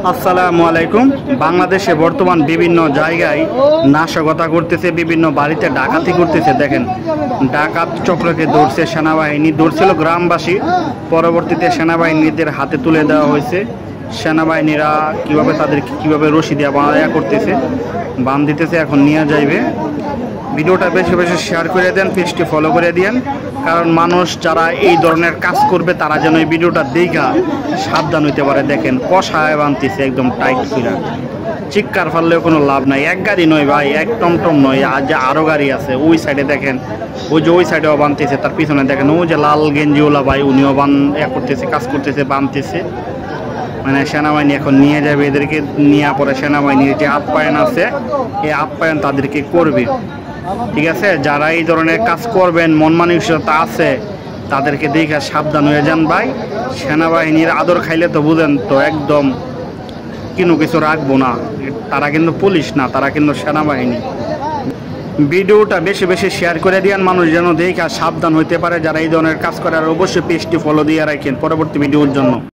আসসালামু আলাইকুম। বাংলাদেশে বর্তমান বিভিন্ন জায়গায় নাশকতা করতেছে, বিভিন্ন বাড়িতে ডাকাতি করতেছে। দেখেন, ডাকাত চক্রকে ধরছে সেনাবাহিনী, ধরছিল গ্রামবাসী, পরবর্তীতে সেনাবাহিনীদের হাতে তুলে দেওয়া হয়েছে। সেনাবাহিনীরা তাদেরকে কীভাবে রশি দিয়ে বাঁধা করতেছে, বাঁধ দিতেছে, এখন নিয়ে যাইবে। ভিডিওটা বেশি বেশি শেয়ার করে দেন, পেজটি ফলো করে দিন, কারণ মানুষ যারা এই ধরনের কাজ করবে তারা যেন এই ভিডিওটা দেখা সাবধান হইতে পারে। দেখেন, কষায় বানতেছে একদম টাইট করে, চিৎকার ফাললেও কোনো লাভ নাই। এক গাড়ি নয় ভাই, এক টমটম নয়, আর যে আরও গাড়ি আছে ওই সাইডে দেখেন, ওই সাইডেও বানতেছে, তার পিছনে দেখেন ওই যে লাল গেঞ্জিওলা ভাই, উনিও করতেছে, কাজ করতেছে, বানতেছে। মানে সেনাবাহিনী এখন নিয়ে যাবে এদেরকে, নিয়ে পরে সেনাবাহিনীর যে আপ্যায়ন আছে এই আপ্যায়ন তাদেরকে করবে। ঠিক আছে, যারা এই ধরনের কাজ করবেন, মন মানসিকতা আছে, তাদেরকে দেখে সাবধান হয়ে যান ভাই। সেনাবাহিনীর আদর খাইলে তো বুঝেন তো, একদম কিছু রাখবো না। তারা কিন্তু পুলিশ না, তারা কিন্তু সেনাবাহিনী। ভিডিওটা বেশি বেশি শেয়ার করে দিয়ান, মানুষ যেন দেখে সাবধান হইতে পারে যারা এই ধরনের কাজ করে। আর অবশ্যই পেজটি ফলো দিয়ে রাখেন পরবর্তী ভিডিওর জন্য।